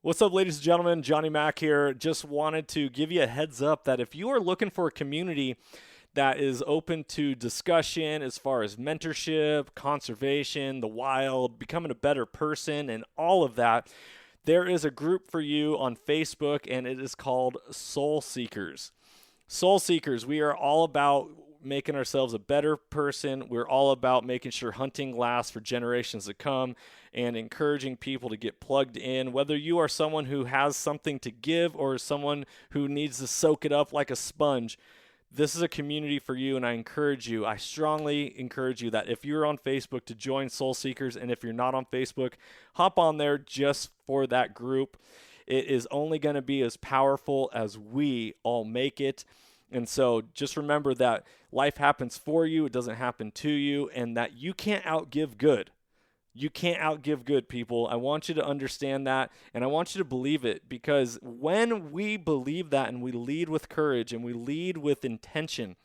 What's up, ladies and gentlemen? Johnny Mack here. Just wanted to give you a heads up that if you are looking for a community that is open to discussion as far as mentorship, conservation, the wild, becoming a better person, and all of that, there is a group for you on Facebook, and it is called Soul Seekers. Soul Seekers, we are all about making ourselves a better person. We're all about making sure hunting lasts for generations to come and encouraging people to get plugged in. Whether you are someone who has something to give or someone who needs to soak it up like a sponge, this is a community for you, and I strongly encourage you that if you're on Facebook to join Soul Seekers, and if you're not on Facebook, hop on there just for that group. It is only going to be as powerful as we all make it. And so just remember that life happens for you, it doesn't happen to you, and that you can't outgive good. You can't outgive good, people. I want you to understand that, and I want you to believe it, because when we believe that and we lead with courage and we lead with intention,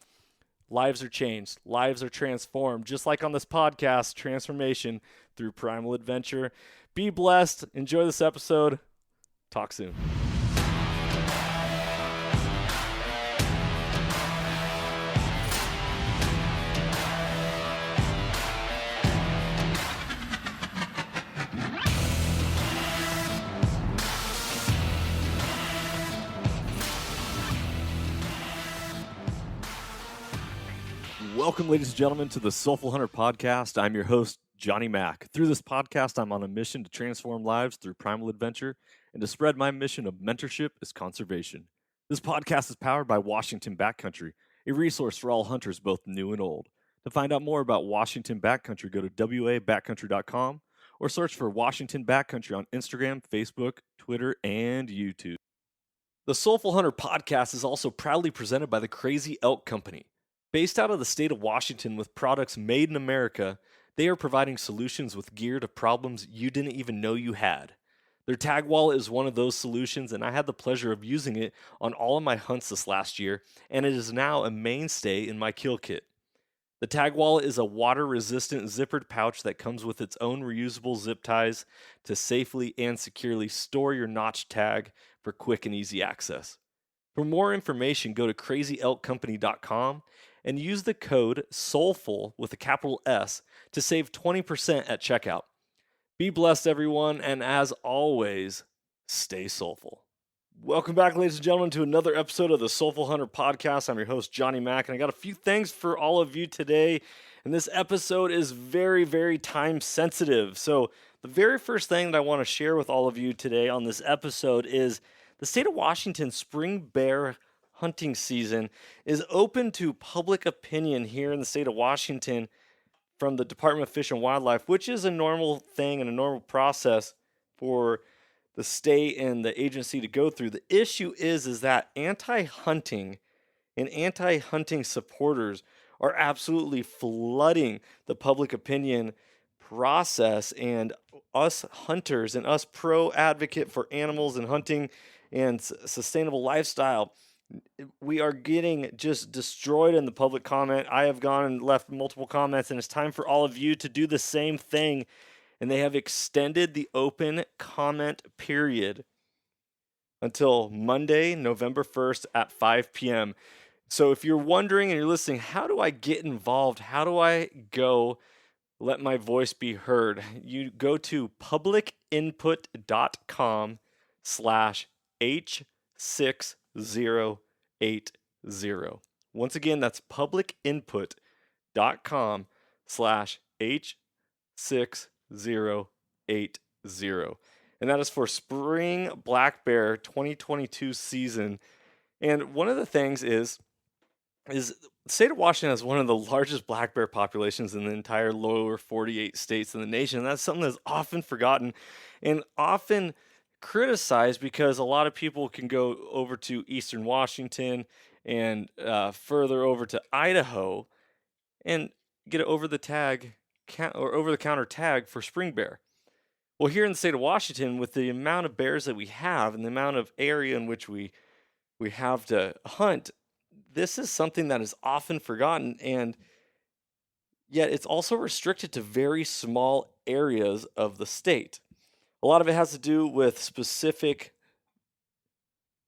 lives are changed, lives are transformed, just like on this podcast, transformation through primal adventure. Be blessed. Enjoy this episode. Talk soon. Welcome, ladies and gentlemen, to the Soulful Hunter Podcast. I'm your host, Johnny Mack. Through this podcast, I'm on a mission to transform lives through primal adventure and to spread my mission of mentorship as conservation. This podcast is powered by Washington Backcountry, a resource for all hunters, both new and old. To find out more about Washington Backcountry, go to wabackcountry.com or search for Washington Backcountry on Instagram, Facebook, Twitter, and YouTube. The Soulful Hunter Podcast is also proudly presented by the Crazy Elk Company. Based out of the state of Washington with products made in America, they are providing solutions with gear to problems you didn't even know you had. Their tag wallet is one of those solutions, and I had the pleasure of using it on all of my hunts this last year, and it is now a mainstay in my kill kit. The tag wallet is a water-resistant zippered pouch that comes with its own reusable zip ties to safely and securely store your notch tag for quick and easy access. For more information, go to crazyelkcompany.com and use the code SOULFUL with a capital S to save 20% at checkout. Be blessed, everyone, and as always, stay soulful. Welcome back, ladies and gentlemen, to another episode of the Soulful Hunter Podcast. I'm your host, Johnny Mack, and I got a few things for all of you today, and this episode is very, very time sensitive. So the very first thing that I want to share with all of you today on this episode is the state of Washington spring bear hunting season is open to public opinion here in the state of Washington from the Department of Fish and Wildlife, which is a normal thing and a normal process for the state and the agency to go through. The issue is that anti-hunting and anti-hunting supporters are absolutely flooding the public opinion process, and us hunters and us pro advocate for animals and hunting and sustainable lifestyle, we are getting just destroyed in the public comment. I have gone and left multiple comments, and it's time for all of you to do the same thing. And they have extended the open comment period until Monday, November 1st at 5 p.m. So if you're wondering and you're listening, how do I get involved? How do I go let my voice be heard? You go to publicinput.com/H6080. Once again, that's publicinput.com/H6080. And that is for spring black bear 2022 season. And one of the things is the state of Washington has one of the largest black bear populations in the entire lower 48 states in the nation. And that's something that's often forgotten and often criticized, because a lot of people can go over to eastern Washington and further over to Idaho and get an over the counter tag for spring bear. Well, here in the state of Washington, with the amount of bears that we have and the amount of area in which we have to hunt, this is something that is often forgotten, and yet it's also restricted to very small areas of the state. A lot of it has to do with specific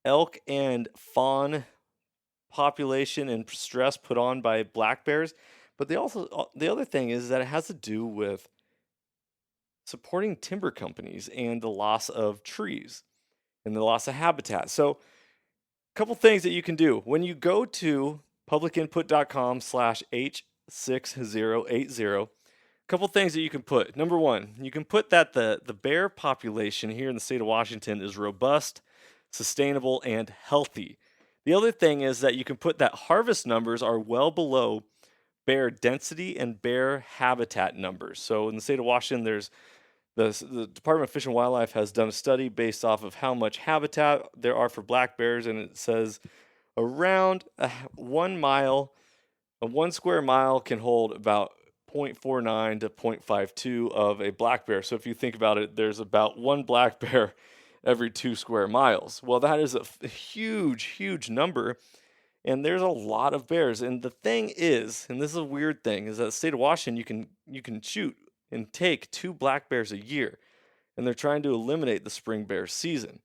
elk and fawn population and stress put on by black bears. But the other thing is that it has to do with supporting timber companies and the loss of trees and the loss of habitat. So, a couple things that you can do when you go to publicinput.com/H6080. Couple things that you can put. Number one, you can put that the bear population here in the state of Washington is robust, sustainable, and healthy. The other thing is that you can put that harvest numbers are well below bear density and bear habitat numbers. So in the state of Washington, there's the Department of Fish and Wildlife has done a study based off of how much habitat there are for black bears, and it says around 1 mile, a 1 square mile can hold about 0.49 to 0.52 of a black bear. So if you think about it, there's about one black bear every 2 square miles. Well, that is a huge, huge number, and there's a lot of bears. And the thing is, and this is a weird thing, is that the state of Washington, you can shoot and take 2 black bears a year, and they're trying to eliminate the spring bear season.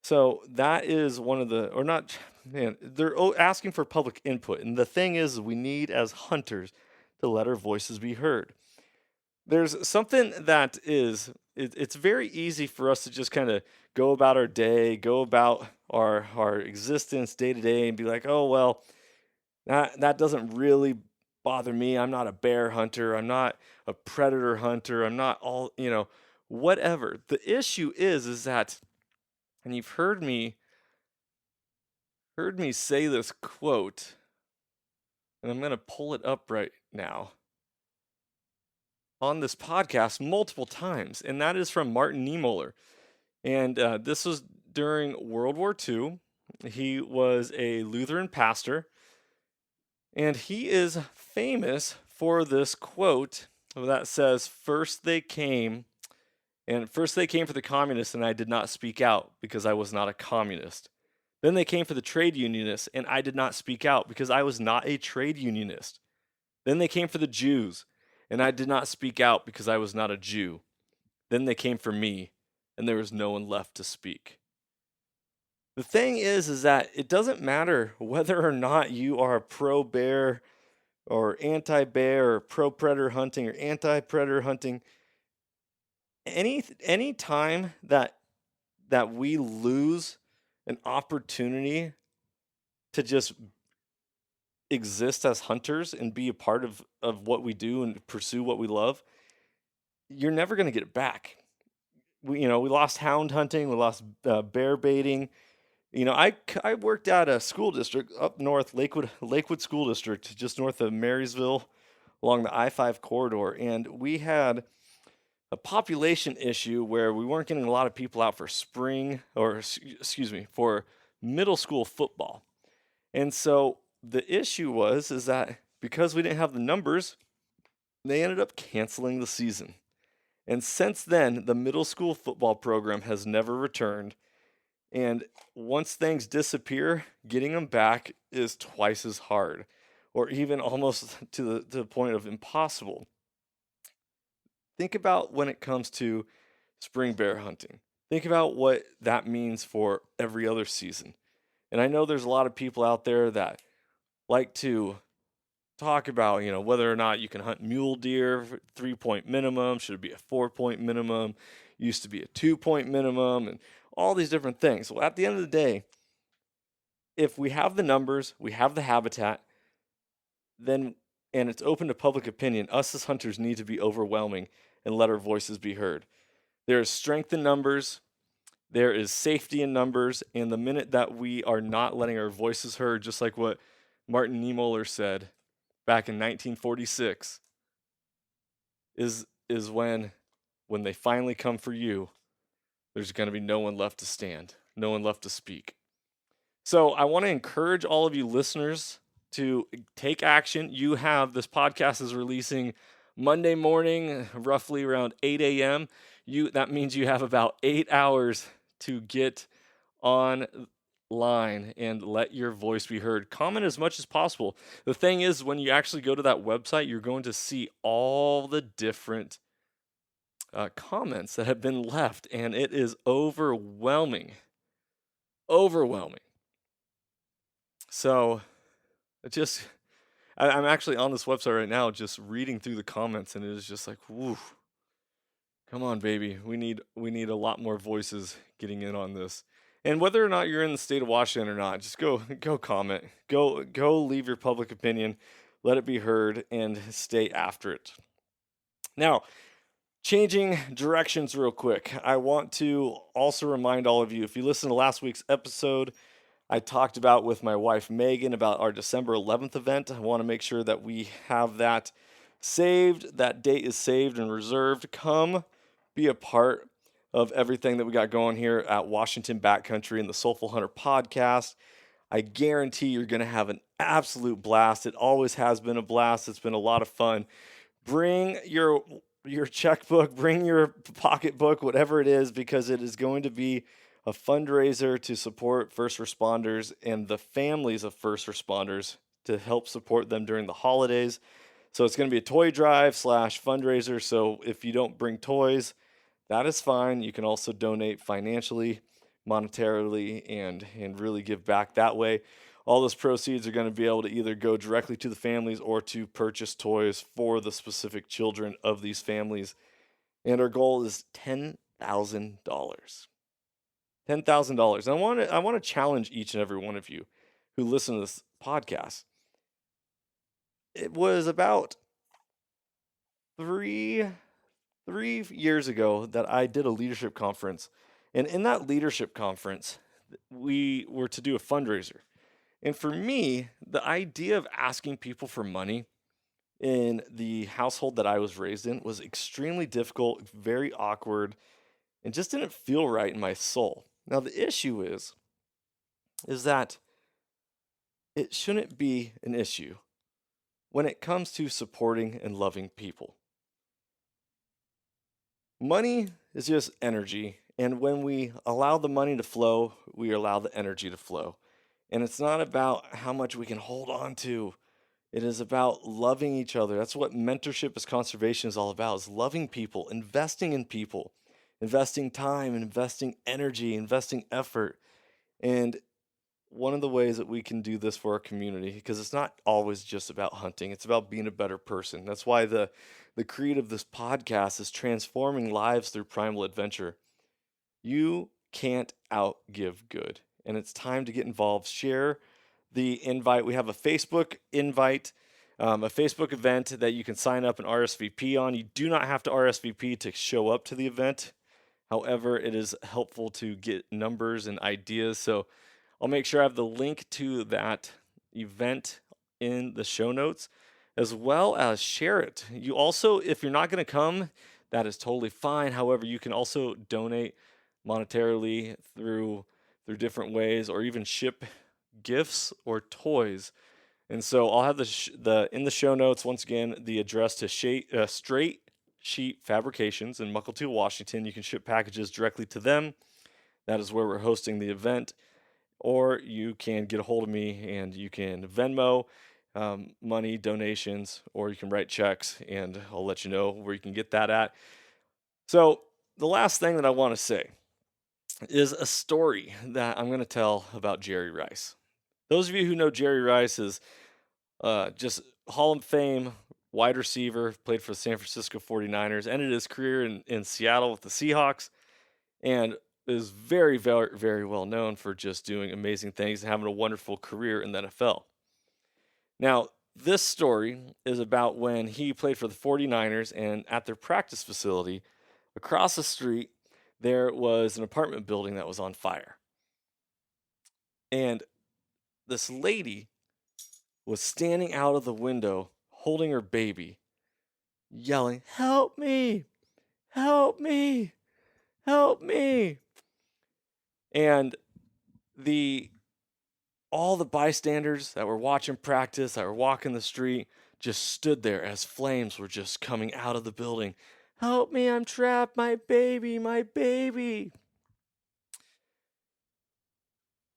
So that is one of the, or not, man, they're asking for public input. And the thing is, we need as hunters to let our voices be heard. There's something that is, it's very easy for us to just kind of go about our day, go about our existence day to day and be like, oh, well, that doesn't really bother me. I'm not a bear hunter. I'm not a predator hunter. I'm not all, whatever. The issue is that, and you've heard me say this quote, and I'm going to pull it up right now on this podcast multiple times, and that is from Martin Niemöller. And this was during World War II. He was a Lutheran pastor, and he is famous for this quote that says, first they came for the communists, and I did not speak out because I was not a communist. Then they came for the trade unionists, and I did not speak out because I was not a trade unionist. Then they came for the Jews, and I did not speak out because I was not a Jew. Then they came for me, and there was no one left to speak. The thing is that it doesn't matter whether or not you are pro-bear or anti-bear or pro-predator hunting or anti-predator hunting. Any time that we lose an opportunity to just exist as hunters and be a part of what we do and pursue what we love, you're never going to get it back. We lost hound hunting, we lost bear baiting. I worked at a school district up north, Lakewood School District, just north of Marysville, along the I-5 corridor, and we had a population issue where we weren't getting a lot of people out for for middle school football. And so the issue is that because we didn't have the numbers, they ended up canceling the season. And since then, the middle school football program has never returned. And once things disappear, getting them back is twice as hard, or even almost to the point of impossible. Think about when it comes to spring bear hunting. Think about what that means for every other season. And I know there's a lot of people out there that like to talk about, whether or not you can hunt mule deer, 3-point minimum, should it be a 4-point minimum, used to be a 2-point minimum, and all these different things. Well, at the end of the day, if we have the numbers, we have the habitat, then, and it's open to public opinion, us as hunters need to be overwhelming and let our voices be heard. There is strength in numbers, there is safety in numbers, and the minute that we are not letting our voices heard, just like what Martin Niemöller said back in 1946, is when they finally come for you, there's going to be no one left to stand, no one left to speak. So I want to encourage all of you listeners to take action. This podcast is releasing Monday morning, roughly around 8 a.m. That means you have about 8 hours to get online and let your voice be heard. Comment as much as possible. The thing is, when you actually go to that website, you're going to see all the different comments that have been left, and it is overwhelming. Overwhelming. So, I'm actually on this website right now just reading through the comments, and it is just like, woo, come on, baby. We need a lot more voices getting in on this. And whether or not you're in the state of Washington or not, just go comment. Go leave your public opinion. Let it be heard and stay after it. Now, changing directions real quick. I want to also remind all of you, if you listen to last week's episode, I talked about with my wife Megan about our December 11th event. I want to make sure that we have that saved. That date is saved and reserved. Come be a part of everything that we got going here at Washington Backcountry and the Soulful Hunter podcast. I guarantee you're going to have an absolute blast. It always has been a blast. It's been a lot of fun. Bring your checkbook, bring your pocketbook, whatever it is, because it is going to be a fundraiser to support first responders and the families of first responders to help support them during the holidays. So it's going to be a toy drive / fundraiser. So if you don't bring toys, that is fine. You can also donate financially, monetarily, and really give back that way. All those proceeds are going to be able to either go directly to the families or to purchase toys for the specific children of these families. And our goal is $10,000. $10,000. I want to challenge each and every one of you who listen to this podcast. It was about three years ago that I did a leadership conference. And in that leadership conference, we were to do a fundraiser. And for me, the idea of asking people for money in the household that I was raised in was extremely difficult, very awkward, and just didn't feel right in my soul. Now, the issue is that it shouldn't be an issue when it comes to supporting and loving people. Money is just energy, and when we allow the money to flow, we allow the energy to flow. And it's not about how much we can hold on to. It is about loving each other. That's what mentorship as conservation is all about, is loving people, investing in people, investing time, investing energy, investing effort. And one of the ways that we can do this for our community, because it's not always just about hunting, it's about being a better person. That's why the creed of this podcast is transforming lives through primal adventure. You can't outgive good. And it's time to get involved. Share the invite. We have a Facebook invite, a Facebook event that you can sign up and RSVP on. You do not have to RSVP to show up to the event. However, it is helpful to get numbers and ideas. So I'll make sure I have the link to that event in the show notes, as well as share it. You also, if you're not going to come, that is totally fine. However, you can also donate monetarily through different ways, or even ship gifts or toys. And so I'll have the in the show notes, once again, the address to Straight Sheet Fabrications in Mukilteo, Washington. You can ship packages directly to them. That is where we're hosting the event. Or you can get a hold of me and you can Venmo money, donations, or you can write checks, and I'll let you know where you can get that at. So the last thing that I want to say is a story that I'm going to tell about Jerry Rice. Those of you who know Jerry Rice is just Hall of Fame wide receiver, played for the San Francisco 49ers, ended his career in Seattle with the Seahawks, and is very, very, very well known for just doing amazing things and having a wonderful career in the NFL. Now, this story is about when he played for the 49ers, and at their practice facility across the street, there was an apartment building that was on fire. And this lady was standing out of the window holding her baby, yelling, "Help me! Help me! Help me!" And all the bystanders that were watching practice, that were walking the street, just stood there as flames were just coming out of the building. "Help me, I'm trapped, my baby, my baby."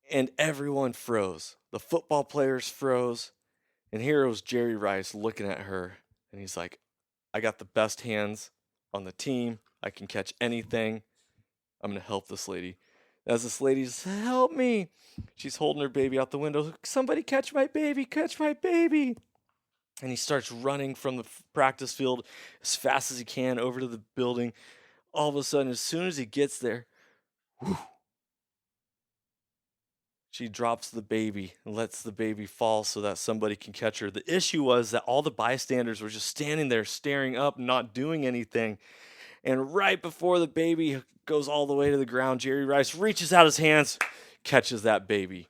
And everyone froze. The football players froze. And here was Jerry Rice looking at her. And he's like, "I got the best hands on the team. I can catch anything. I'm going to help this lady. As this lady's, help me. She's holding her baby out the window. Somebody catch my baby, catch my baby. And he starts running from the practice field as fast as he can over to the building. All of a sudden, as soon as he gets there, whew, she drops the baby and lets the baby fall so that somebody can catch her. The issue was that all the bystanders were just standing there staring up, not doing anything. And right before the baby goes all the way to the ground, Jerry Rice reaches out his hands, catches that baby.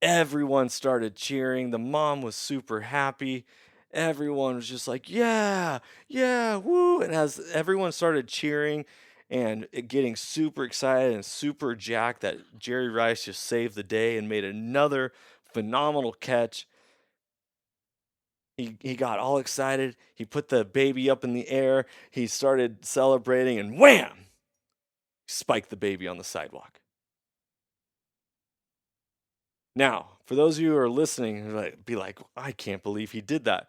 Everyone started cheering. The mom was super happy. Everyone was just like, yeah, yeah, woo. And as everyone started cheering and getting super excited and super jacked that Jerry Rice just saved the day and made another phenomenal catch, he got all excited. He put the baby up in the air. He started celebrating, and wham! Spiked the baby on the sidewalk. Now, for those of you who are listening, be like, I can't believe he did that.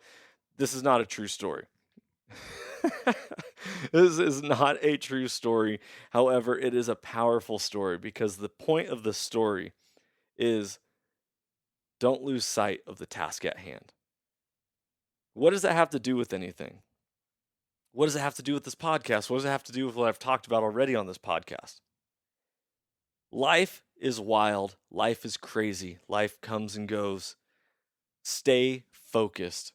This is not a true story. This is not a true story. However, it is a powerful story because the point of the story is don't lose sight of the task at hand. What does that have to do with anything? What does it have to do with this podcast? What does it have to do with what I've talked about already on this podcast? Life is wild. Life is crazy. Life comes and goes. Stay focused.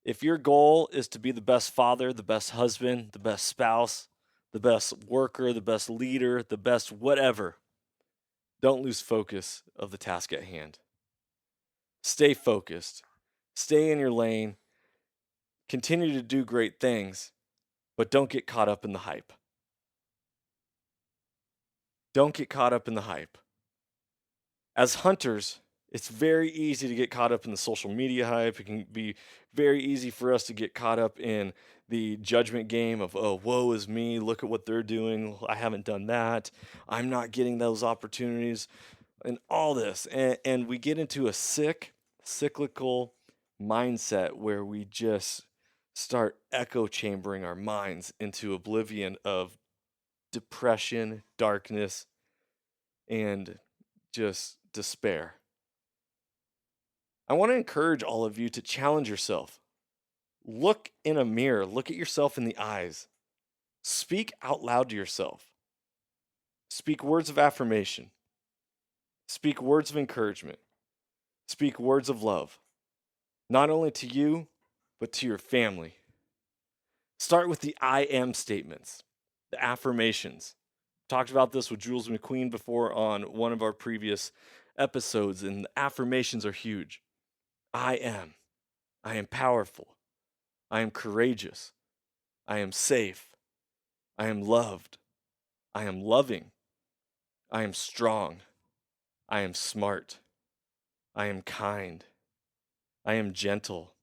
If your goal is to be the best father, the best husband, the best spouse, the best worker, the best leader, the best whatever, don't lose focus of the task at hand. Stay focused. Stay in your lane. Continue to do great things, but don't get caught up in the hype. Don't get caught up in the hype. As hunters, it's very easy to get caught up in the social media hype. It can be very easy for us to get caught up in the judgment game of, oh, woe is me. Look at what they're doing. I haven't done that. I'm not getting those opportunities and all this. And we get into a cyclical mindset where we just start echo chambering our minds into oblivion of depression, darkness, and just despair. I want to encourage all of you to challenge yourself. Look in a mirror, look at yourself in the eyes. Speak out loud to yourself. Speak words of affirmation. Speak words of encouragement. Speak words of love, not only to you, but to your family. Start with the I am statements, the affirmations. Talked about this with Jules McQueen before on one of our previous episodes, and the affirmations are huge. I am powerful. I am courageous. I am safe. I am loved. I am loving. I am strong. I am smart. I am kind. I am gentle.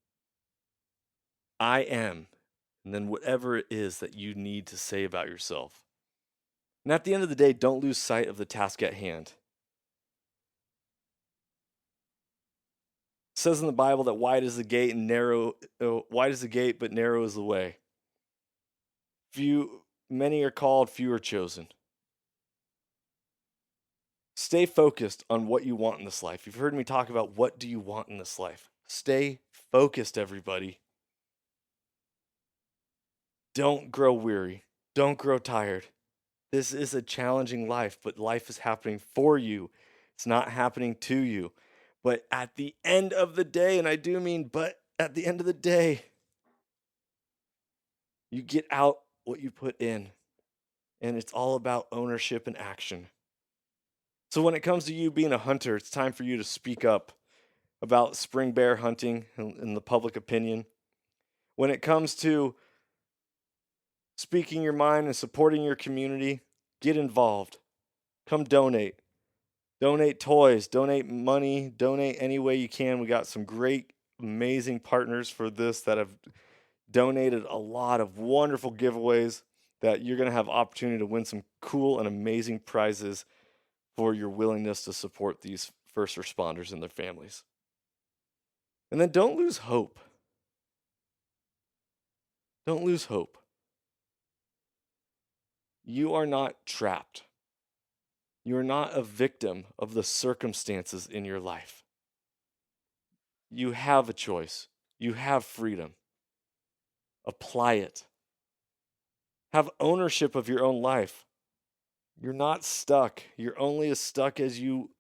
I am, and then whatever it is that you need to say about yourself. And at the end of the day, don't lose sight of the task at hand. It says in the Bible that wide is the gate but narrow is the way. Many are called, few are chosen. Stay focused on what you want in this life. You've heard me talk about what do you want in this life. Stay focused, everybody. Don't grow weary. Don't grow tired. This is a challenging life, but life is happening for you. It's not happening to you. But at the end of the day, and I do mean, but at the end of the day, you get out what you put in. And it's all about ownership and action. So when it comes to you being a hunter, it's time for you to speak up about spring bear hunting and the public opinion. When it comes to speaking your mind and supporting your community, get involved. Come donate. Donate toys, donate money, donate any way you can. We got some great, amazing partners for this that have donated a lot of wonderful giveaways that you're going to have opportunity to win some cool and amazing prizes for your willingness to support these first responders and their families. And then don't lose hope. Don't lose hope. You are not trapped. You are not a victim of the circumstances in your life. You have a choice. You have freedom. Apply it. Have ownership of your own life. You're not stuck. You're only as stuck as you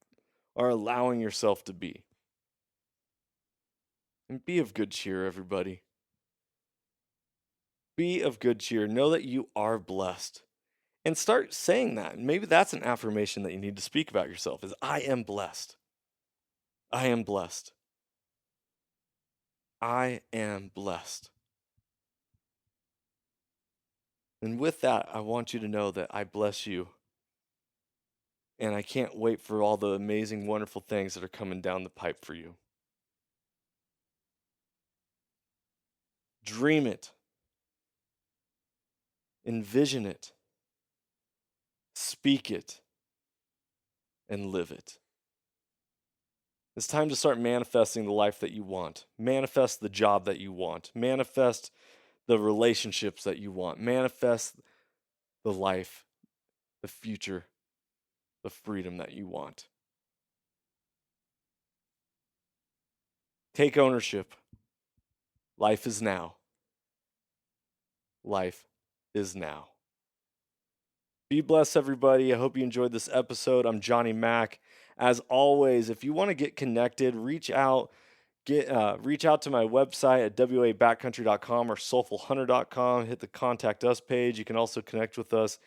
are allowing yourself to be. And be of good cheer, everybody. Be of good cheer. Know that you are blessed. And start saying that. Maybe that's an affirmation that you need to speak about yourself is I am blessed. I am blessed. I am blessed. And with that, I want you to know that I bless you. And I can't wait for all the amazing, wonderful things that are coming down the pipe for you. Dream it. Envision it. Speak it. And live it. It's time to start manifesting the life that you want. Manifest the job that you want. Manifest the relationships that you want. Manifest the life, the future, the freedom that you want. Take ownership. Life is now. Life is now. Be blessed, everybody. I hope you enjoyed this episode. I'm Johnny Mack. As always, if you want to get connected, reach out to my website at wabackcountry.com or soulfulhunter.com. Hit the contact us page. You can also connect with us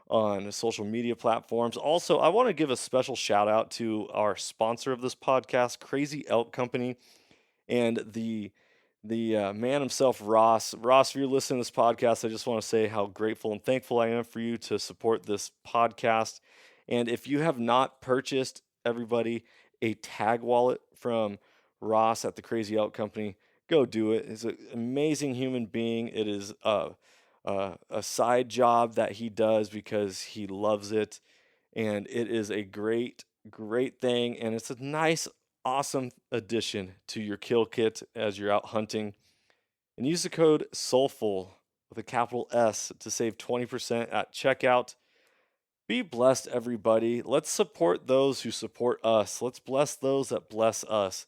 on social media platforms. Also, I want to give a special shout out to our sponsor of this podcast, Crazy Elk Company, and the man himself, Ross. Ross, if you're listening to this podcast, I just want to say how grateful and thankful I am for you to support this podcast. And if you have not purchased, everybody, a tag wallet from Ross at the Crazy Elk Company, go do it. He's an amazing human being. It is a side job that he does because he loves it. And it is a great, great thing. And it's a nice, awesome addition to your kill kit as you're out hunting. And use the code SOULFUL with a capital S to save 20% at checkout. Be blessed, everybody. Let's support those who support us. Let's bless those that bless us.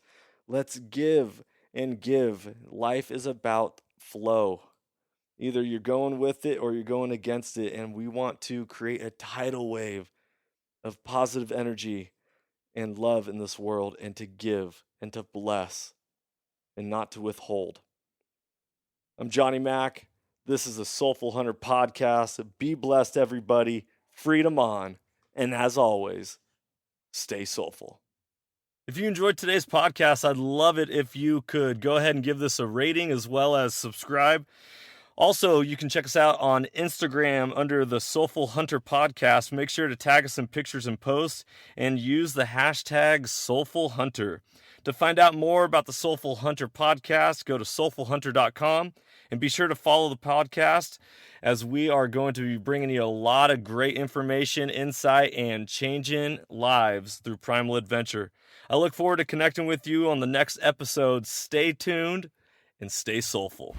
Let's give and give. Life is about flow. Either you're going with it or you're going against it. And we want to create a tidal wave of positive energy and love in this world, and to give and to bless and not to withhold. I'm Johnny Mack. This is the Soulful Hunter podcast. Be blessed, everybody. Freedom on. And as always, stay soulful. If you enjoyed today's podcast, I'd love it if you could go ahead and give this a rating as well as subscribe. Also, you can check us out on Instagram under the Soulful Hunter Podcast. Make sure to tag us in pictures and posts and use the hashtag Soulful Hunter. To find out more about the Soulful Hunter Podcast, go to soulfulhunter.com and be sure to follow the podcast as we are going to be bringing you a lot of great information, insight, and changing lives through primal adventure. I look forward to connecting with you on the next episode. Stay tuned and stay soulful.